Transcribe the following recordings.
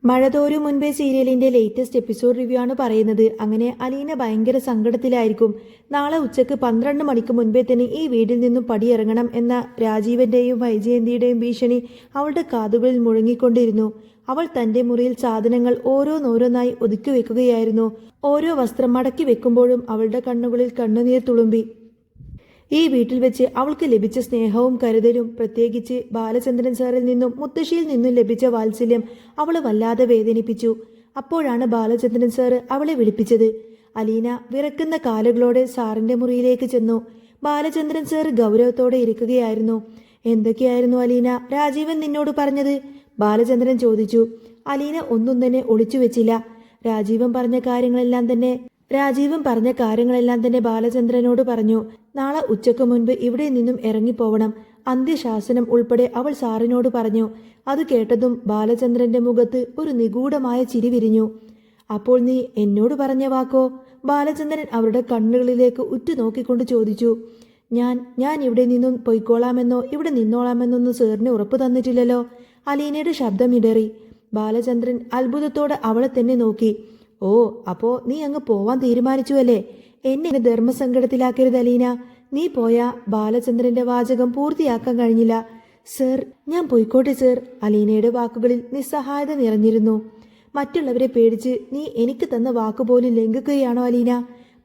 മഴതോരു മുൻപേ സീരിയലിന്റെ latest episode review ആണ് പറയുന്നത്. അങ്ങനെ അലീന ഭയങ്കര സങ്കടത്തിലായിരിക്കും. നാളെ ഉച്ചക്ക് 12 മണിക്ക് മുൻപേ തന്നെ ഈ വീട്ടിൽ നിന്നും പടിയിറങ്ങണം എന്ന രാജീവന്റെയും വൈജയന്തിയുടെയും ഭീഷണി അവളുടെ കാതുകളിൽ മുഴങ്ങിക്കൊണ്ടിരുന്നു. അവൾ തന്റെ മുറിയിൽ സാധനങ്ങൾ ഓരോന്നോരോന്നായി ഒതുക്കി വെക്കുകയായിരുന്നു. ഓരോ വസ്ത്രം മടക്കി വെക്കുമ്പോഴും അവളുടെ കണ്ണുകളിൽ കണ്ണുനീർ തുളുമ്പി. ഈ വീട്ടിൽ വെച്ച് അവൾക്ക് ലഭിച്ച സ്നേഹവും കരുതലും, പ്രത്യേകിച്ച് ബാലചന്ദ്രൻ സാറിൽ നിന്നും മുത്തശ്ശിയിൽ നിന്നും ലഭിച്ച വാത്സല്യം അവളെ വല്ലാതെ വേദനിപ്പിച്ചു. അപ്പോഴാണ് ബാലചന്ദ്രൻ സാറ് അവളെ വിളിപ്പിച്ചത്. അലീന വിറക്കുന്ന കാലുകളോടെ സാറിന്റെ മുറിയിലേക്ക് ചെന്നു. ബാലചന്ദ്രൻ സാർ ഗൗരവത്തോടെ ഇരിക്കുകയായിരുന്നു. എന്തൊക്കെയായിരുന്നു അലീന രാജീവൻ നിന്നോട് പറഞ്ഞത്? ബാലചന്ദ്രൻ ചോദിച്ചു. അലീന ഒന്നും തന്നെ ഒളിച്ചു വെച്ചില്ല. രാജീവൻ പറഞ്ഞ കാര്യങ്ങളെല്ലാം തന്നെ ബാലചന്ദ്രനോട് പറഞ്ഞു. നാളെ ഉച്ചക്ക് മുൻപ് ഇവിടെ നിന്നും ഇറങ്ങിപ്പോവണം. അന്ത്യശാസനം ഉൾപ്പെടെ അവൾ സാറിനോട് പറഞ്ഞു. അത് കേട്ടതും ബാലചന്ദ്രന്റെ മുഖത്ത് ഒരു നിഗൂഢമായ ചിരി വിരിഞ്ഞു. അപ്പോൾ നീ എന്നോട് പറഞ്ഞ വാക്കോ? ബാലചന്ദ്രൻ അവരുടെ കണ്ണുകളിലേക്ക് ഉറ്റുനോക്കിക്കൊണ്ട് ചോദിച്ചു. ഞാൻ ഇവിടെ നിന്നും പൊയ്ക്കോളാമെന്നോ ഇവിടെ നിന്നോളാമെന്നൊന്നും സാറിന് ഉറപ്പ് തന്നിട്ടില്ലല്ലോ. അലീനയുടെ ശബ്ദം ഇടറി. ബാലചന്ദ്രൻ അത്ഭുതത്തോടെ അവളെ തന്നെ നോക്കി. ഓ, അപ്പോ നീ അങ്ങ് പോവാൻ തീരുമാനിച്ചു അല്ലേ? എന്നെ ധർമ്മസങ്കടത്തിലാക്കരുത് അലീന. നീ പോയാ ബാലചന്ദ്രന്റെ വാചകം പൂർത്തിയാക്കാൻ കഴിഞ്ഞില്ല. സർ, ഞാൻ പോയിക്കോട്ടെ സർ. അലീനയുടെ വാക്കുകളിൽ നിസ്സഹായത നിറഞ്ഞിരുന്നു. മറ്റുള്ളവരെ പേടിച്ച് നീ എനിക്ക് തന്ന വാക്കുപോലും ലംഘിക്കുകയാണോ അലീന?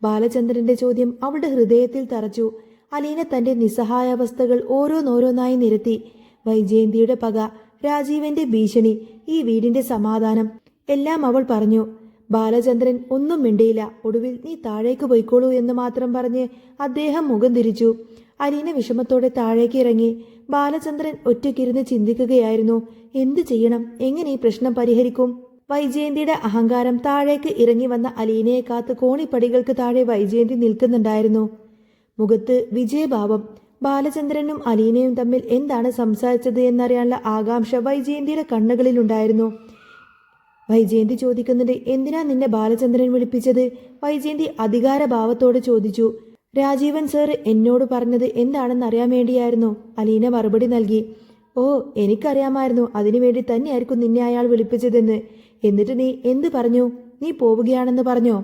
ബാലചന്ദ്രന്റെ ചോദ്യം അവളുടെ ഹൃദയത്തിൽ തറച്ചു. അലീന തന്റെ നിസ്സഹായാവസ്ഥകൾ ഓരോന്നോരോന്നായി നിരത്തി. വൈജയന്തിയുടെ പക, രാജീവന്റെ ഭീഷണി, ഈ വീടിന്റെ സമാധാനം എല്ലാം അവൾ പറഞ്ഞു. ബാലചന്ദ്രൻ ഒന്നും മിണ്ടിയില്ല. ഒടുവിൽ നീ താഴേക്ക് പോയിക്കോളൂ എന്ന് മാത്രം പറഞ്ഞ് അദ്ദേഹം മുഖം തിരിച്ചു. അലീന വിഷമത്തോടെ താഴേക്ക് ഇറങ്ങി. ബാലചന്ദ്രൻ ഒറ്റയ്ക്കിരുന്ന് ചിന്തിക്കുകയായിരുന്നു. എന്ത് ചെയ്യണം? എങ്ങനെ ഈ പ്രശ്നം പരിഹരിക്കും? വൈജയന്തിയുടെ അഹങ്കാരം. താഴേക്ക് ഇറങ്ങി വന്ന അലീനയെ കാത്ത് കോണിപ്പടികൾക്ക് താഴെ വൈജയന്തി നിൽക്കുന്നുണ്ടായിരുന്നു. മുഖത്ത് വിജയഭാവം. ബാലചന്ദ്രനും അലീനയും തമ്മിൽ എന്താണ് സംസാരിച്ചത് എന്നറിയാനുള്ള ആകാംക്ഷ വൈജയന്തിയുടെ കണ്ണുകളിലുണ്ടായിരുന്നു. വൈജയന്തി ചോദിക്കുന്നത്, എന്തിനാ നിന്നെ ബാലചന്ദ്രൻ വിളിപ്പിച്ചത്? വൈജയന്തി അധികാരഭാവത്തോടെ ചോദിച്ചു. രാജീവൻ സാർ എന്നോട് പറഞ്ഞത് എന്താണെന്ന് അറിയാൻ വേണ്ടിയായിരുന്നു. അലീന മറുപടി നൽകി. ഓ, എനിക്കറിയാമായിരുന്നു. അതിനുവേണ്ടി തന്നെയായിരിക്കും നിന്നെ അയാൾ വിളിപ്പിച്ചതെന്ന്. എന്നിട്ട് നീ എന്ത് പറഞ്ഞു? നീ പോവുകയാണെന്ന് പറഞ്ഞോ?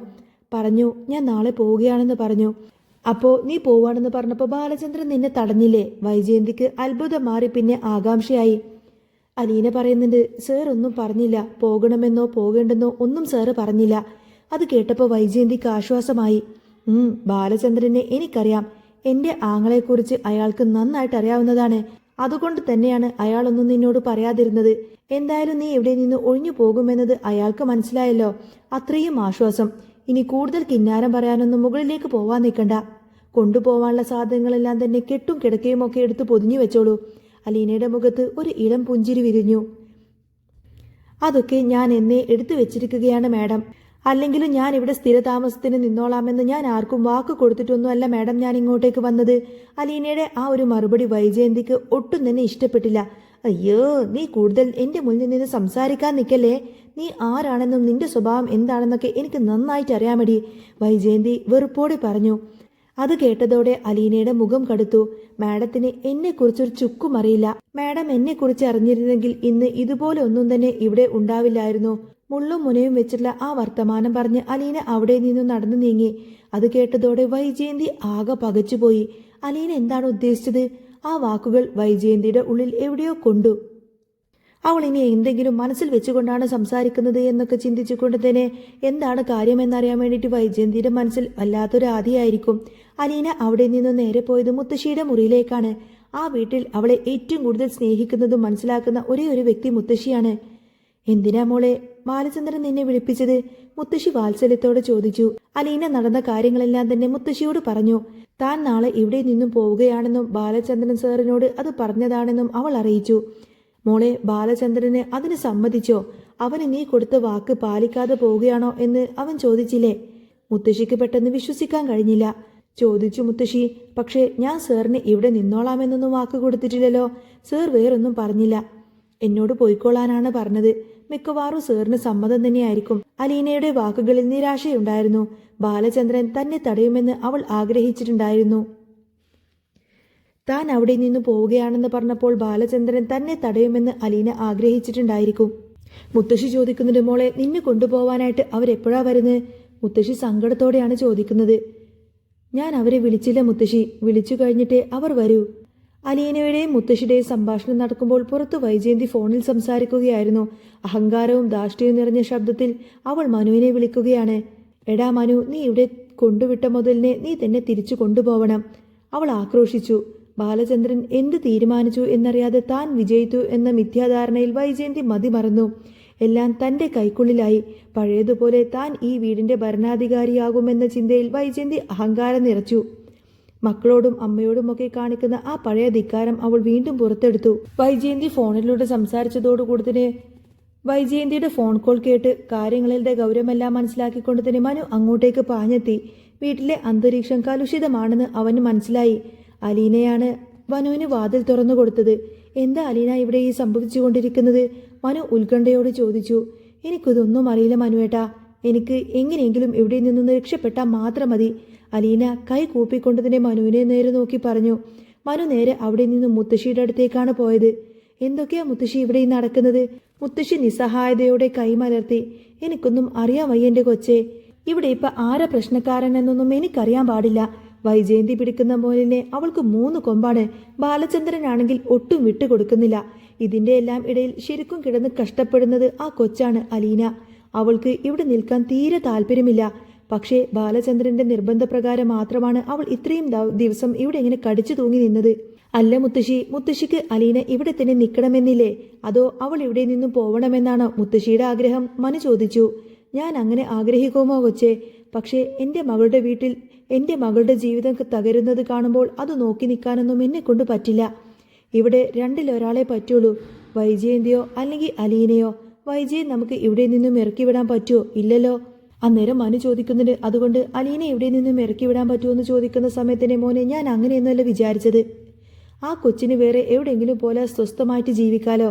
പറഞ്ഞു, ഞാൻ നാളെ പോവുകയാണെന്ന് പറഞ്ഞു. അപ്പോ നീ പോവാണെന്ന് പറഞ്ഞപ്പോൾ ബാലചന്ദ്രൻ നിന്നെ തടഞ്ഞില്ലേ? വൈജയന്തിക്ക് അത്ഭുതം മാറി പിന്നെ ആകാംക്ഷയായി. അലീന പറയുന്നുണ്ട്, സാർ ഒന്നും പറഞ്ഞില്ല. പോകണമെന്നോ പോകേണ്ടെന്നോ ഒന്നും സാറ് പറഞ്ഞില്ല. അത് കേട്ടപ്പോൾ വൈജയന്തിക്ക് ആശ്വാസമായി. ബാലചന്ദ്രനെ എനിക്കറിയാം. എൻ്റെ ആങ്ങളെക്കുറിച്ച് അയാൾക്ക് നന്നായിട്ട് അറിയാവുന്നതാണ്. അതുകൊണ്ട് തന്നെയാണ് അയാളൊന്നും നിന്നോട് പറയാതിരുന്നത്. എന്തായാലും നീ ഇവിടെ നിന്ന് ഒഴിഞ്ഞു പോകുമെന്നത് അയാൾക്ക് മനസ്സിലായല്ലോ. അത്രയും ആശ്വാസം. ഇനി കൂടുതൽ കിന്നാരം പറയാനൊന്നും മുകളിലേക്ക് പോവാൻ നിൽക്കണ്ട. കൊണ്ടുപോവാനുള്ള സാധനങ്ങളെല്ലാം തന്നെ കെട്ടും കിടക്കയും ഒക്കെ എടുത്ത് പൊതിഞ്ഞു വെച്ചോളൂ. അലീനയുടെ മുഖത്ത് ഒരു ഇളം പുഞ്ചിരി വിരിഞ്ഞു. അതൊക്കെ ഞാൻ എന്നെ എടുത്തു വെച്ചിരിക്കുകയാണ് മാഡം. അല്ലെങ്കിലും ഞാൻ ഇവിടെ സ്ഥിരതാമസത്തിന് നിന്നോളാമെന്ന് ഞാൻ ആർക്കും വാക്ക് കൊടുത്തിട്ടൊന്നുമല്ല മാഡം ഞാൻ ഇങ്ങോട്ടേക്ക് വന്നത്. അലീനയുടെ ആ ഒരു മറുപടി വൈജയന്തിക്ക് ഒട്ടും തന്നെ ഇഷ്ടപ്പെട്ടില്ല. അയ്യോ, നീ കൂടുതൽ എൻ്റെ മുന്നിൽ നിന്ന് സംസാരിക്കാൻ നിൽക്കല്ലേ. നീ ആരാണെന്നും നിന്റെ സ്വഭാവം എന്താണെന്നൊക്കെ എനിക്ക് നന്നായിട്ട് അറിയാമടി, വൈജയന്തി വെറുപ്പോടെ പറഞ്ഞു. അത് കേട്ടതോടെ അലീനയുടെ മുഖം കടുത്തു. മാഡത്തിന് എന്നെക്കുറിച്ചൊരു ചുക്കും അറിയില്ല. മാഡം എന്നെക്കുറിച്ച് അറിഞ്ഞിരുന്നെങ്കിൽ ഇന്ന് ഇതുപോലെ ഒന്നും തന്നെ ഇവിടെ ഉണ്ടാവില്ലായിരുന്നു. മുള്ളും മുനയും വെച്ചിട്ടുള്ള ആ വർത്തമാനം പറഞ്ഞ് അലീന അവിടെ നിന്നും നടന്നു നീങ്ങി. അത് കേട്ടതോടെ വൈജയന്തി ആകെ പകച്ചുപോയി. അലീന എന്താണ് ഉദ്ദേശിച്ചത്? ആ വാക്കുകൾ വൈജയന്തിയുടെ ഉള്ളിൽ എവിടെയോ കൊണ്ടു. അവൾ ഇനി എന്തെങ്കിലും മനസ്സിൽ വെച്ചുകൊണ്ടാണ് സംസാരിക്കുന്നത് എന്നൊക്കെ ചിന്തിച്ചുകൊണ്ട് തന്നെ എന്താണ് കാര്യമെന്നറിയാൻ വേണ്ടിയിട്ട് വൈജയന്തിയുടെ മനസ്സിൽ വല്ലാത്തൊരു ആദിയായിരിക്കും. അലീന അവിടെ നിന്ന് നേരെ പോയത് മുത്തശ്ശിയുടെ മുറിയിലേക്കാണ്. ആ വീട്ടിൽ അവളെ ഏറ്റവും കൂടുതൽ സ്നേഹിക്കുന്നതും മനസ്സിലാക്കുന്ന ഒരേ ഒരു വ്യക്തി മുത്തശ്ശിയാണ്. എന്തിനാ മോളെ ബാലചന്ദ്രൻ നിന്നെ വിളിപ്പിച്ചത്? മുത്തശ്ശി വാത്സല്യത്തോടെ ചോദിച്ചു. അലീന നടന്ന കാര്യങ്ങളെല്ലാം തന്നെ മുത്തശ്ശിയോട് പറഞ്ഞു. താൻ നാളെ ഇവിടെ നിന്നും പോവുകയാണെന്നും ബാലചന്ദ്രൻ സാറിനോട് അത് പറഞ്ഞതാണെന്നും അവൾ അറിയിച്ചു. മോളെ, ബാലചന്ദ്രന് അതിന് സമ്മതിച്ചോ? അവന് നീ കൊടുത്ത വാക്ക് പാലിക്കാതെ പോവുകയാണോ എന്ന് അവൻ ചോദിച്ചില്ലേ? മുത്തശ്ശിക്ക് പെട്ടെന്ന് വിശ്വസിക്കാൻ കഴിഞ്ഞില്ല. ചോദിച്ചു മുത്തശ്ശി, പക്ഷേ ഞാൻ സാറിന് ഇവിടെ നിന്നോളാമെന്നൊന്നും വാക്ക് കൊടുത്തിട്ടില്ലല്ലോ. സാർ വേറൊന്നും പറഞ്ഞില്ല. എന്നോട് പോയിക്കോളാനാണ് പറഞ്ഞത്. മിക്കവാറും സാറിന് സമ്മതം തന്നെയായിരിക്കും. അലീനയുടെ വാക്കുകളിൽ നിരാശയുണ്ടായിരുന്നു. ബാലചന്ദ്രൻ തന്നെ തടയുമെന്ന് അവൾ ആഗ്രഹിച്ചിട്ടുണ്ടായിരുന്നു. താൻ അവിടെ നിന്ന് പോവുകയാണെന്ന് പറഞ്ഞപ്പോൾ ബാലചന്ദ്രൻ തന്നെ തടയുമെന്ന് അലീന ആഗ്രഹിച്ചിട്ടുണ്ടായിരിക്കും. മുത്തശ്ശി ചോദിക്കുന്നുണ്ട്, മോളെ നിന്നെ കൊണ്ടുപോവാനായിട്ട് അവരെപ്പോഴാ വരുന്നത്? മുത്തശ്ശി സങ്കടത്തോടെയാണ് ചോദിക്കുന്നത്. ഞാൻ അവരെ വിളിച്ചില്ല മുത്തശ്ശി, വിളിച്ചു കഴിഞ്ഞിട്ടേ അവർ വരൂ. അലീനയുടെയും മുത്തശ്ശിയുടെയും സംഭാഷണം നടക്കുമ്പോൾ പുറത്ത് വൈജയന്തി ഫോണിൽ സംസാരിക്കുകയായിരുന്നു. അഹങ്കാരവും ധാർഷ്ട്യവും നിറഞ്ഞ ശബ്ദത്തിൽ അവൾ മനുവിനെ വിളിക്കുകയാണ്. എടാ മനു, നീ ഇവിടെ കൊണ്ടുവിട്ട മുതലിനെ നീ തന്നെ തിരിച്ചു കൊണ്ടുപോവണം, അവൾ ആക്രോശിച്ചു. ബാലചന്ദ്രൻ എന്ത് തീരുമാനിച്ചു എന്നറിയാതെ താൻ വിജയിച്ചു എന്ന മിഥ്യാധാരണയിൽ വൈജയന്തി മതിമറന്നു. എല്ലാം തൻ്റെ കൈക്കുള്ളിലായി. പഴയതുപോലെ താൻ ഈ വീടിൻ്റെ ഭരണാധികാരിയാകുമെന്ന ചിന്തയിൽ വൈജയന്തി അഹങ്കാരം നിറച്ചു. മക്കളോടും അമ്മയോടുമൊക്കെ കാണിക്കുന്ന ആ പഴയ ധിക്കാരം അവൾ വീണ്ടും പുറത്തെടുത്തു. വൈജയന്തി ഫോണിലൂടെ സംസാരിച്ചതോടുകൂടി തന്നെ വൈജയന്തിയുടെ ഫോൺ കോൾ കേട്ട് കാര്യങ്ങളുടെ ഗൗരവമെല്ലാം മനസ്സിലാക്കിക്കൊണ്ട് തന്നെ മനു അങ്ങോട്ടേക്ക് പാഞ്ഞെത്തി. വീട്ടിലെ അന്തരീക്ഷം കലുഷിതമാണെന്ന് അവന് മനസ്സിലായി. അലീനയാണ് മനുവിന് വാതിൽ തുറന്നു കൊടുത്തത്. എന്താ അലീന ഇവിടെ ഈ സംഭവിച്ചുകൊണ്ടിരിക്കുന്നത്? മനു ഉത്കണ്ഠയോട് ചോദിച്ചു. എനിക്കിതൊന്നും അറിയില്ല മനുവേട്ടാ, എനിക്ക് എങ്ങനെയെങ്കിലും ഇവിടെ നിന്ന് രക്ഷപ്പെട്ടാൽ മാത്രം മതി. അലീന കൈ കൂപ്പിക്കൊണ്ട് തന്നെ മനുവിനെ നേരെ നോക്കി പറഞ്ഞു. മനു നേരെ അവിടെ നിന്ന് മുത്തശ്ശിയുടെ അടുത്തേക്കാണ് പോയത്. എന്തൊക്കെയാ മുത്തശ്ശി ഇവിടെ നടക്കുന്നത്? മുത്തശ്ശി നിസ്സഹായതയോടെ കൈമലർത്തി. എനിക്കൊന്നും അറിയാൻ വയ്യ എൻ്റെ കൊച്ചേ. ഇവിടെ ഇപ്പം ആരാ പ്രശ്നക്കാരൻ എന്നൊന്നും എനിക്കറിയാൻ പാടില്ല. വൈജയന്തി പിടിക്കുന്ന മോലിനെ അവൾക്ക് 3 കൊമ്പാണ്. ബാലചന്ദ്രനാണെങ്കിൽ ഒട്ടും വിട്ടുകൊടുക്കുന്നില്ല. ഇതിൻ്റെ എല്ലാം ഇടയിൽ ശരിക്കും കിടന്ന് കഷ്ടപ്പെടുന്നത് ആ കൊച്ചാണ് അലീന. അവൾക്ക് ഇവിടെ നിൽക്കാൻ തീരെ താല്പര്യമില്ല. പക്ഷേ ബാലചന്ദ്രന്റെ നിർബന്ധപ്രകാരം മാത്രമാണ് അവൾ ഇത്രയും ദിവസം ഇവിടെ ഇങ്ങനെ കടിച്ചു തൂങ്ങി നിന്നത്. അല്ല മുത്തശ്ശി, മുത്തശ്ശിക്ക് അലീന ഇവിടെ തന്നെ നിൽക്കണമെന്നില്ലേ? അതോ അവൾ ഇവിടെ നിന്നും പോവണമെന്നാണോ മുത്തശ്ശിയുടെ ആഗ്രഹം? മനു ചോദിച്ചു. ഞാൻ അങ്ങനെ ആഗ്രഹിക്കുമോ കൊച്ചേ? പക്ഷേ എൻ്റെ മകളുടെ വീട്ടിൽ എൻ്റെ മകളുടെ ജീവിതം തകരുന്നത് കാണുമ്പോൾ അത് നോക്കി നിൽക്കാനൊന്നും എന്നെ കൊണ്ട് പറ്റില്ല. ഇവിടെ രണ്ടിലൊരാളെ പറ്റുള്ളൂ, വൈജയന്തിയോ അല്ലെങ്കിൽ അലീനയോ. വൈജയൻ നമുക്ക് ഇവിടെ നിന്നും ഇറക്കി വിടാൻ പറ്റുമോ? ഇല്ലല്ലോ. അന്നേരം മനു ചോദിക്കുന്നുണ്ട്, അതുകൊണ്ട് അലീന ഇവിടെ നിന്നും ഇറക്കി വിടാൻ പറ്റുമോ എന്ന് ചോദിക്കുന്ന സമയത്തിൻ്റെ മോനെ, ഞാൻ അങ്ങനെയൊന്നുമല്ല വിചാരിച്ചത്. ആ കൊച്ചിന് വേറെ എവിടെയെങ്കിലും പോലെ സ്വസ്ഥമായിട്ട് ജീവിക്കാലോ.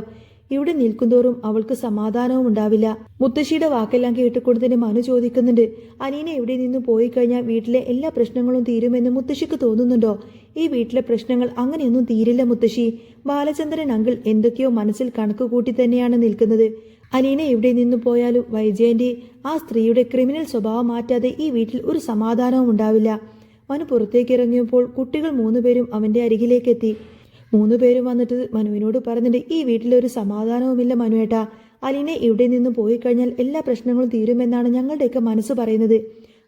ഇവിടെ നിൽക്കുന്തോറും അവൾക്ക് സമാധാനവും ഉണ്ടാവില്ല. മുത്തശ്ശിയുടെ വാക്കെല്ലാം കേട്ടുകൊടുത്തതിന് മനു ചോദിക്കുന്നുണ്ട്, അലീന ഇവിടെ നിന്ന് പോയി കഴിഞ്ഞാൽ വീട്ടിലെ എല്ലാ പ്രശ്നങ്ങളും തീരുമെന്ന് മുത്തശ്ശിക്ക് തോന്നുന്നുണ്ടോ? ഈ വീട്ടിലെ പ്രശ്നങ്ങൾ അങ്ങനെയൊന്നും തീരില്ല മുത്തശ്ശി. ബാലചന്ദ്രൻ അങ്കിൾ എന്തൊക്കെയോ മനസ്സിൽ കണക്ക് കൂട്ടി തന്നെയാണ് നിൽക്കുന്നത്. അലീന ഇവിടെ നിന്ന് പോയാലും വൈജയന്തി ആ സ്ത്രീയുടെ ക്രിമിനൽ സ്വഭാവം മാറ്റാതെ ഈ വീട്ടിൽ ഒരു സമാധാനവും ഉണ്ടാവില്ല. മനു പുറത്തേക്ക് ഇറങ്ങിയപ്പോൾ കുട്ടികൾ 3 പേരും അവൻ്റെ അരികിലേക്കെത്തി. 3 പേരും വന്നിട്ട് മനുവിനോട് പറഞ്ഞിട്ട്, ഈ വീട്ടിലൊരു സമാധാനവുമില്ല മനുവേട്ടാ. അലീന ഇവിടെ നിന്ന് പോയി കഴിഞ്ഞാൽ എല്ലാ പ്രശ്നങ്ങളും തീരുമെന്നാണ് ഞങ്ങളുടെയൊക്കെ മനസ്സ് പറയുന്നത്.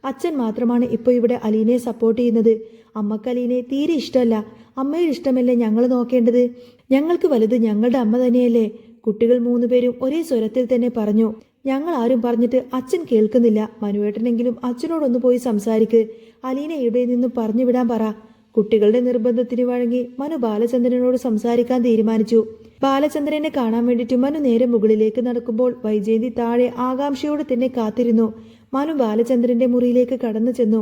അച്ഛൻ മാത്രമാണ് ഇപ്പോൾ ഇവിടെ അലീനയെ സപ്പോർട്ട് ചെയ്യുന്നത്. അമ്മക്ക് അലീനയെ തീരെ ഇഷ്ടമല്ല. അമ്മയുടെ ഇഷ്ടമല്ലേ ഞങ്ങൾ നോക്കേണ്ടത്? ഞങ്ങൾക്ക് വലുത് ഞങ്ങളുടെ അമ്മ തന്നെയല്ലേ? കുട്ടികൾ 3 പേരും ഒരേ സ്വരത്തിൽ തന്നെ പറഞ്ഞു. ഞങ്ങൾ ആരും പറഞ്ഞിട്ട് അച്ഛൻ കേൾക്കുന്നില്ല. മനുവേട്ടനെങ്കിലും അച്ഛനോടൊന്ന് പോയി സംസാരിക്ക്. അലീന ഇവിടെ നിന്ന് പറഞ്ഞു വിടാൻ പറ. കുട്ടികളുടെ നിർബന്ധത്തിന് വഴങ്ങി മനു ബാലചന്ദ്രനോട് സംസാരിക്കാൻ തീരുമാനിച്ചു. ബാലചന്ദ്രനെ കാണാൻ വേണ്ടിയിട്ട് മനു നേരെ മുകളിലേക്ക് നടക്കുമ്പോൾ വൈജയന്തി താഴെ ആകാംക്ഷയോടെ തന്നെ കാത്തിരുന്നു. മനു ബാലചന്ദ്രന്റെ മുറിയിലേക്ക് കടന്നു ചെന്നു.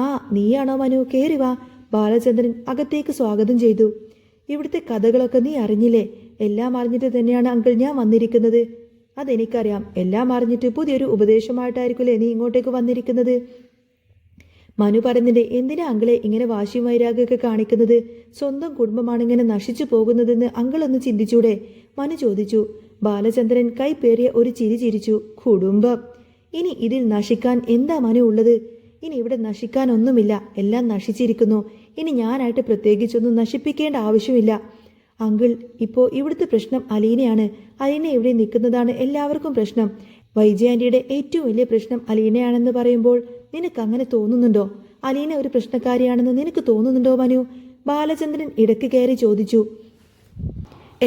ആ നീയാണോ മനു? കേറി വാ. ബാലചന്ദ്രൻ അകത്തേക്ക് സ്വാഗതം ചെയ്തു. ഇവിടുത്തെ കഥകളൊക്കെ നീ അറിഞ്ഞില്ലേ? എല്ലാം അറിഞ്ഞിട്ട് തന്നെയാണ് അങ്കിൾ ഞാൻ വന്നിരിക്കുന്നത്. അതെനിക്കറിയാം. എല്ലാം അറിഞ്ഞിട്ട് പുതിയൊരു ഉപദേശമായിട്ടായിരിക്കുമല്ലേ നീ ഇങ്ങോട്ടേക്ക് വന്നിരിക്കുന്നത്? മനു പറയുന്നുണ്ട്. എന്തിനാ അങ്കിളെ ഇങ്ങനെ വാശിയും വൈരാഗ്യമൊക്കെ കാണിക്കുന്നത്? സ്വന്തം കുടുംബമാണ് ഇങ്ങനെ നശിച്ചു പോകുന്നതെന്ന് അങ്കിളൊന്ന് ചിന്തിച്ചൂടെ? മനു ചോദിച്ചു. ബാലചന്ദ്രൻ കൈപ്പേറിയ ഒരു ചിരി ചിരിച്ചു. കുടുംബം? ഇനി ഇതിൽ നശിക്കാൻ എന്താ മനു ഉള്ളത്? ഇനി ഇവിടെ നശിക്കാനൊന്നുമില്ല. എല്ലാം നശിച്ചിരിക്കുന്നു. ഇനി ഞാനായിട്ട് പ്രത്യേകിച്ചൊന്നും നശിപ്പിക്കേണ്ട ആവശ്യമില്ല. അങ്കിൾ, ഇപ്പോൾ ഇവിടുത്തെ പ്രശ്നം അലീനയാണ്. അലീന ഇവിടെ നിൽക്കുന്നതാണ് എല്ലാവർക്കും പ്രശ്നം. വൈജയാന്റിയുടെ ഏറ്റവും വലിയ പ്രശ്നം അലീനയാണെന്ന് പറയുമ്പോൾ നിനക്ക് അങ്ങനെ തോന്നുന്നുണ്ടോ? അലീന ഒരു പ്രശ്നക്കാരിയാണെന്ന് നിനക്ക് തോന്നുന്നുണ്ടോ മനു? ബാലചന്ദ്രൻ ഇടയ്ക്ക് കയറി ചോദിച്ചു.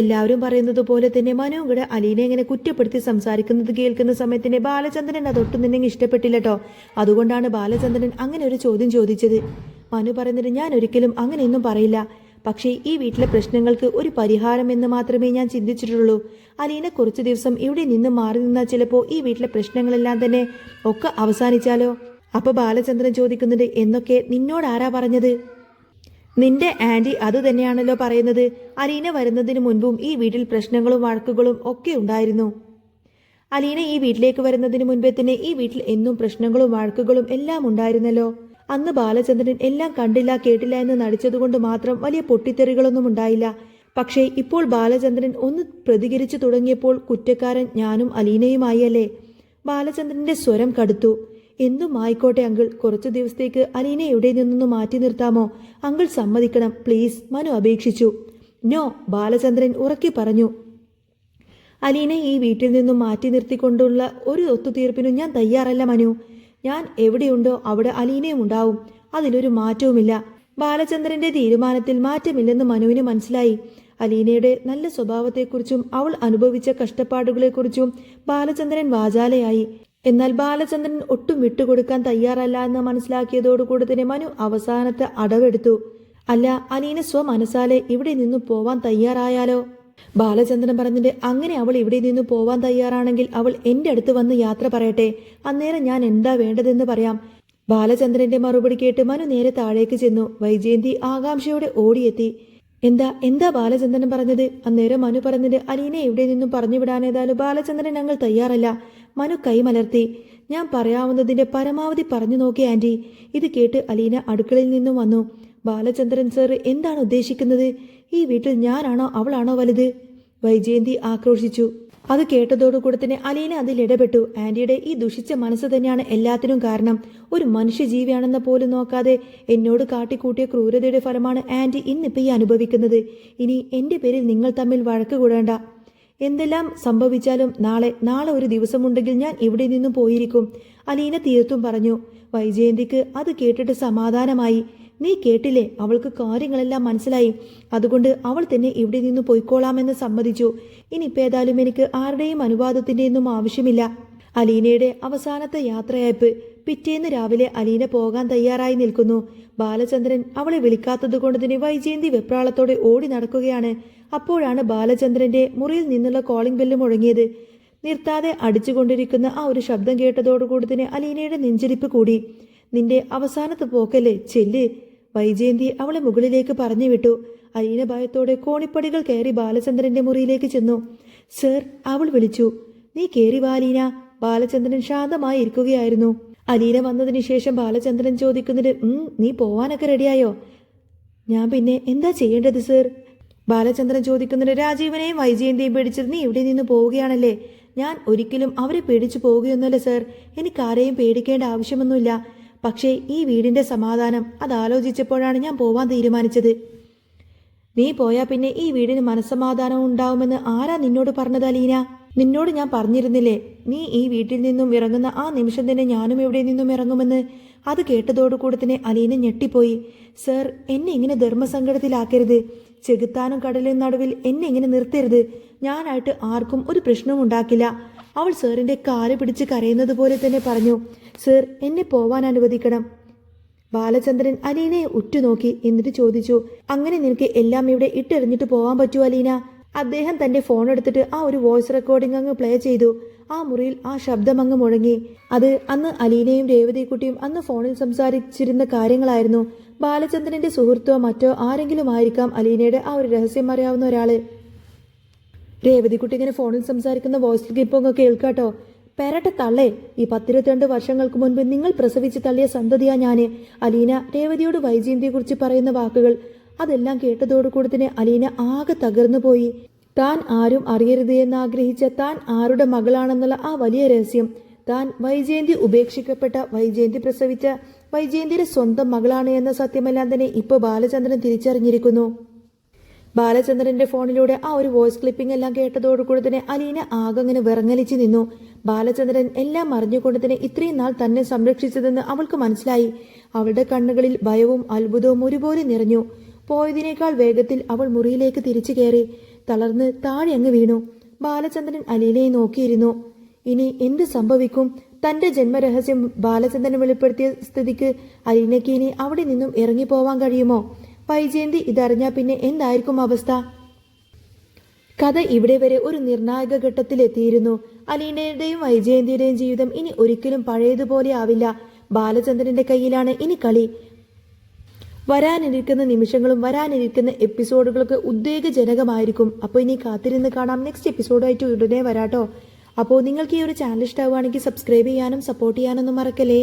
എല്ലാവരും പറയുന്നത് പോലെ തന്നെ മനു കൂടെ അലീനെ ഇങ്ങനെ കുറ്റപ്പെടുത്തി സംസാരിക്കുന്നത് കേൾക്കുന്ന സമയത്തിന് ബാലചന്ദ്രൻ അതൊട്ടും തന്നെ ഇഷ്ടപ്പെട്ടില്ല കേട്ടോ. അതുകൊണ്ടാണ് ബാലചന്ദ്രൻ അങ്ങനെ ഒരു ചോദ്യം ചോദിച്ചത്. മനു പറയുന്നത്, ഞാൻ ഒരിക്കലും അങ്ങനെയൊന്നും പറയില്ല. പക്ഷേ ഈ വീട്ടിലെ പ്രശ്നങ്ങൾക്ക് ഒരു പരിഹാരം എന്ന് മാത്രമേ ഞാൻ ചിന്തിച്ചിട്ടുള്ളൂ. അലീന കുറച്ച് ദിവസം ഇവിടെ നിന്ന് മാറി നിന്നാൽ ചിലപ്പോൾ ഈ വീട്ടിലെ പ്രശ്നങ്ങളെല്ലാം തന്നെ ഒക്കെ അവസാനിച്ചാലോ? അപ്പോൾ ബാലചന്ദ്രൻ ചോദിക്കുന്നുണ്ട്, എന്നൊക്കെ നിന്നോട് ആരാ പറഞ്ഞത്? നിന്റെ ആൻറ്റി അത് തന്നെയാണല്ലോ പറയുന്നത്. അലീന വരുന്നതിന് മുൻപും ഈ വീട്ടിൽ പ്രശ്നങ്ങളും വഴക്കുകളും ഒക്കെ ഉണ്ടായിരുന്നു. അലീന ഈ വീട്ടിലേക്ക് വരുന്നതിന് മുൻപേ തന്നെ ഈ വീട്ടിൽ എന്നും പ്രശ്നങ്ങളും വഴക്കുകളും എല്ലാം ഉണ്ടായിരുന്നല്ലോ. അന്ന് ബാലചന്ദ്രൻ എല്ലാം കണ്ടില്ല കേട്ടില്ല എന്ന് നടിച്ചതുകൊണ്ട് മാത്രം വലിയ പൊട്ടിത്തെറികളൊന്നും ഉണ്ടായില്ല. പക്ഷേ ഇപ്പോൾ ബാലചന്ദ്രൻ ഒന്ന് പ്രതികരിച്ചു തുടങ്ങിയപ്പോൾ കുറ്റക്കാരൻ ഞാനും അലീനയുമായി അല്ലേ? ബാലചന്ദ്രന്റെ സ്വരം കടുത്തു. എന്തും ആയിക്കോട്ടെ അങ്കിൾ, കുറച്ചു ദിവസത്തേക്ക് അലീനെ എവിടെ നിന്നൊന്ന് മാറ്റി നിർത്താമോ? അങ്കിൾ സമ്മതിക്കണം പ്ലീസ്, മനു അപേക്ഷിച്ചു. നോ, ബാലചന്ദ്രൻ ഉറക്കി പറഞ്ഞു. അലീനെ ഈ വീട്ടിൽ നിന്നും മാറ്റി നിർത്തിക്കൊണ്ടുള്ള ഒരു ഒത്തുതീർപ്പിനും ഞാൻ തയ്യാറല്ല മനു. ഞാൻ എവിടെയുണ്ടോ അവിടെ അലീനയും ഉണ്ടാവും, അതിലൊരു മാറ്റവുമില്ല. ബാലചന്ദ്രന്റെ തീരുമാനത്തിൽ മാറ്റമില്ലെന്ന് മനുവിന് മനസ്സിലായി. അലീനയുടെ നല്ല സ്വഭാവത്തെക്കുറിച്ചും അവൾ അനുഭവിച്ച കഷ്ടപ്പാടുകളെക്കുറിച്ചും ബാലചന്ദ്രൻ വാചാലയായി. എന്നാൽ ബാലചന്ദ്രൻ ഒട്ടും വിട്ടുകൊടുക്കാൻ തയ്യാറല്ല എന്ന് മനസ്സിലാക്കിയതോടുകൂടി തന്നെ മനു അവസാനത്തെ അടവെടുത്തു. അല്ല, അലീന സ്വമനസാലെ ഇവിടെ നിന്നു പോവാൻ തയ്യാറായാലോ? ബാലചന്ദ്രൻ പറഞ്ഞിട്ട്, അങ്ങനെ അവൾ ഇവിടെ നിന്ന് പോവാൻ തയ്യാറാണെങ്കിൽ അവൾ എൻ്റെ അടുത്ത് വന്ന് യാത്ര പറയട്ടെ, അന്നേരം ഞാൻ എന്താ വേണ്ടതെന്ന് പറയാം. ബാലചന്ദ്രന്റെ മറുപടി കേട്ട് മനു നേരെ താഴേക്ക് ചെന്നു. വൈജയന്തി ആകാംക്ഷയോടെ ഓടിയെത്തി. എന്താ ബാലചന്ദ്രൻ പറഞ്ഞത്? അന്നേരം മനു പറഞ്ഞിട്ട്, അലീനെ ഇവിടെ നിന്നും പറഞ്ഞു വിടാനേതായാലും ബാലചന്ദ്രൻ ഞങ്ങൾ തയ്യാറല്ല. മനു കൈമലർത്തി. ഞാൻ പറയാവുന്നതിന്റെ പരമാവധി പറഞ്ഞു നോക്കി ആന്റി. ഇത് കേട്ട് അലീന അടുക്കളയിൽ നിന്നും വന്നു. ബാലചന്ദ്രൻ സർ എന്താണ് ഉദ്ദേശിക്കുന്നത്? ഈ വീട്ടിൽ ഞാനാണോ അവളാണോ വലുത്? വൈജയന്തി ആക്രോശിച്ചു. അത് കേട്ടതോടുകൂടി തന്നെ അലീന അതിൽ ഇടപെട്ടു. ആന്റിയുടെ ഈ ദുഷിച്ച മനസ്സ് തന്നെയാണ് എല്ലാത്തിനും കാരണം. ഒരു മനുഷ്യജീവിയാണെന്ന പോലും നോക്കാതെ എന്നോട് കാട്ടിക്കൂട്ടിയ ക്രൂരതയുടെ ഫലമാണ് ആന്റി ഇന്നിപ്പോൾ ഈ അനുഭവിക്കുന്നത്. ഇനി എൻ്റെ പേരിൽ നിങ്ങൾ തമ്മിൽ വഴക്ക് കൂടേണ്ട. എന്തെല്ലാം സംഭവിച്ചാലും നാളെ ഒരു ദിവസമുണ്ടെങ്കിൽ ഞാൻ ഇവിടെ നിന്നും പോയിരിക്കും, അലീന തീർത്തും പറഞ്ഞു. വൈജയന്തിക്ക് അത് കേട്ടിട്ട് സമാധാനമായി. നീ കേട്ടില്ലേ, അവൾക്ക് കാര്യങ്ങളെല്ലാം മനസ്സിലായി. അതുകൊണ്ട് അവൾ തന്നെ ഇവിടെ നിന്ന് പോയിക്കോളാമെന്ന് സമ്മതിച്ചു. ഇനിയിപ്പോൾ ഏതായാലും എനിക്ക് ആരുടെയും അനുവാദത്തിൻ്റെ ഒന്നും ആവശ്യമില്ല. അലീനയുടെ അവസാനത്തെ യാത്രയയപ്പ്. പിറ്റേന്ന് രാവിലെ അലീന പോകാൻ തയ്യാറായി നിൽക്കുന്നു. ബാലചന്ദ്രൻ അവളെ വിളിക്കാത്തത് കൊണ്ട് തന്നെ വൈജയന്തി വെപ്രാളത്തോടെ ഓടി നടക്കുകയാണ്. അപ്പോഴാണ് ബാലചന്ദ്രന്റെ മുറിയിൽ നിന്നുള്ള കോളിംഗ് ബെല്ല് മുഴങ്ങിയത്. നിർത്താതെ അടിച്ചുകൊണ്ടിരിക്കുന്ന ആ ഒരു ശബ്ദം കേട്ടതോടുകൂടി തന്നെ അലീനയുടെ നെഞ്ചിരിപ്പ് കൂടി. നിന്റെ അവസാനത്തെ പോക്കല്ലേ, ചെല്ല്. വൈജയന്തി അവളെ മുകളിലേക്ക് പറഞ്ഞു വിട്ടു. അലീന ഭയത്തോടെ കോണിപ്പടികൾ കയറി ബാലചന്ദ്രന്റെ മുറിയിലേക്ക് ചെന്നു. സർ, അവൾ വിളിച്ചു. നീ കേറി വാ അലീന. ബാലചന്ദ്രൻ ശാന്തമായി ഇരിക്കുകയായിരുന്നു. അലീന വന്നതിന് ശേഷം ബാലചന്ദ്രൻ ചോദിക്കുന്നത്, നീ പോവാനൊക്കെ റെഡിയായോ? ഞാൻ പിന്നെ എന്താ ചെയ്യേണ്ടത് സർ? ബാലചന്ദ്രൻ ചോദിക്കുന്നത്. രാജീവനെയും വൈജയന്തിയും പേടിച്ചത് നീ ഇവിടെ നിന്ന് പോവുകയാണല്ലേ? ഞാൻ ഒരിക്കലും അവരെ പേടിച്ചു പോവുകയൊന്നുമല്ല സർ. എനിക്കാരെയും പേടിക്കേണ്ട ആവശ്യമൊന്നുമില്ല. പക്ഷേ ഈ വീടിന്റെ സമാധാനം അതാലോചിച്ചപ്പോഴാണ് ഞാൻ പോവാൻ തീരുമാനിച്ചത്. നീ പോയാൽ പിന്നെ ഈ വീടിന് മനസ്സമാധാനം ഉണ്ടാവുമെന്ന് ആരാ നിന്നോട് പറഞ്ഞത് അലീന? നിന്നോട് ഞാൻ പറഞ്ഞിരുന്നില്ലേ, നീ ഈ വീട്ടിൽ നിന്നും ഇറങ്ങുന്ന ആ നിമിഷം തന്നെ ഞാനും ഇവിടെ നിന്നും ഇറങ്ങുമെന്ന്? അത് കേട്ടതോടുകൂടി തന്നെ അലീന ഞെട്ടിപ്പോയി. സർ, എന്നെ ഇങ്ങനെ ധർമ്മസങ്കടത്തിലാക്കരുത്. ചെകുത്താനും കടലിനും നടുവിൽ എന്നെ ഇങ്ങനെ നിർത്തരുത്. ഞാനായിട്ട് ആർക്കും ഒരു പ്രശ്നവും ഉണ്ടാക്കില്ല. അവൾ സാറിന്റെ കാല് പിടിച്ച് കരയുന്നത് പോലെ തന്നെ പറഞ്ഞു. സർ, എന്നെ പോവാൻ അനുവദിക്കണം. ബാലചന്ദ്രൻ അലീനയെ ഉറ്റുനോക്കി. എന്നിട്ട് ചോദിച്ചു, അങ്ങനെ നിനക്ക് എല്ലാം ഇവിടെ ഇട്ടെറിഞ്ഞിട്ട് പോവാൻ പറ്റുമോ അലീന? അദ്ദേഹം തന്റെ ഫോൺ എടുത്തിട്ട് ആ ഒരു വോയിസ് റെക്കോർഡിംഗ് അങ്ങ് പ്ലേ ചെയ്തു. ആ മുറിയിൽ ആ ശബ്ദം അങ്ങ് മുഴങ്ങി. അത് അന്ന് അലീനയും രേവതിക്കുട്ടിയും അന്ന് ഫോണിൽ സംസാരിച്ചിരുന്ന കാര്യങ്ങളായിരുന്നു. ബാലചന്ദ്രന്റെ സുഹൃത്തോ മറ്റോ ആരെങ്കിലും ആയിരിക്കാം അലീനയുടെ ആ ഒരു രഹസ്യം അറിയാവുന്ന ഒരാള്. രേവതിക്കുട്ടി ഇങ്ങനെ ഫോണിൽ സംസാരിക്കുന്ന വോയിസ് ക്ലിപ്പൊക്കെ കേൾക്കാട്ടോ. പെരട്ടെ തള്ളേ, ഈ 10-22 വർഷങ്ങൾക്ക് മുൻപ് നിങ്ങൾ പ്രസവിച്ച് തള്ളിയ സന്തതിയാ ഞാന്. അലീന രേവതിയോട് വൈജയന്തിയെ കുറിച്ച് പറയുന്ന വാക്കുകൾ അതെല്ലാം കേട്ടതോടുകൂടി തന്നെ അലീന ആകെ തകർന്നു പോയി. താൻ ആരും അറിയരുത് എന്നാഗ്രഹിച്ച താൻ ആരുടെ മകളാണെന്നുള്ള ആ വലിയ രഹസ്യം, താൻ വൈജയന്തി ഉപേക്ഷിക്കപ്പെട്ട വൈജയന്തി പ്രസവിച്ച വൈജയന്തിയുടെ സ്വന്തം മകളാണ് എന്ന സത്യമെല്ലാം തന്നെ ഇപ്പോൾ ബാലചന്ദ്രൻ തിരിച്ചറിഞ്ഞിരിക്കുന്നു. ബാലചന്ദ്രന്റെ ഫോണിലൂടെ ആ ഒരു വോയിസ് ക്ലിപ്പിംഗ് എല്ലാം കേട്ടതോടുകൂടി തന്നെ അലീന ആകങ്ങനെ വിറങ്ങലിച്ചു നിന്നു. ബാലചന്ദ്രൻ എല്ലാം അറിഞ്ഞുകൊണ്ട് തന്നെ ഇത്രയും നാൾ തന്നെ സംരക്ഷിച്ചതെന്ന് അവൾക്ക് മനസ്സിലായി. അവളുടെ കണ്ണുകളിൽ ഭയവും അത്ഭുതവും ഒരുപോലെ നിറഞ്ഞു. പോയതിനേക്കാൾ വേഗത്തിൽ അവൾ മുറിയിലേക്ക് തിരിച്ചു കയറി. തളർന്ന് താഴെ അങ്ങ് വീണു. ബാലചന്ദ്രൻ അലീനയെ നോക്കിയിരുന്നു. ഇനി എന്ത് സംഭവിക്കും? തന്റെ ജന്മരഹസ്യം ബാലചന്ദ്രൻ വെളിപ്പെടുത്തിയ സ്ഥിതിക്ക് അലീനയ്ക്ക് ഇനി അവിടെ നിന്നും ഇറങ്ങിപ്പോവാൻ കഴിയുമോ? വൈജയന്തി ഇതറിഞ്ഞാൽ പിന്നെ എന്തായിരിക്കും അവസ്ഥ? കഥ ഇവിടെ വരെ ഒരു നിർണായക ഘട്ടത്തിലെത്തിയിരുന്നു. അലീനയുടെയും വൈജയന്തിയുടെയും ജീവിതം ഇനി ഒരിക്കലും പഴയതുപോലെ ആവില്ല. ബാലചന്ദ്രന്റെ കയ്യിലാണ് ഇനി കളി. വരാനിരിക്കുന്ന നിമിഷങ്ങളും വരാനിരിക്കുന്ന എപ്പിസോഡുകളൊക്കെ ഉദ്വേഗജനകമായിരിക്കും. അപ്പോൾ ഇനി കാത്തിരുന്ന് കാണാം. നെക്സ്റ്റ് എപ്പിസോഡായിട്ട് ഉടനെ വരാട്ടോ. അപ്പോൾ നിങ്ങൾക്ക് ഈ ഒരു ചാനൽ ഇഷ്ടമാവുകയാണെങ്കിൽ സബ്സ്ക്രൈബ് ചെയ്യാനും സപ്പോർട്ട് ചെയ്യാനൊന്നും മറക്കല്ലേ.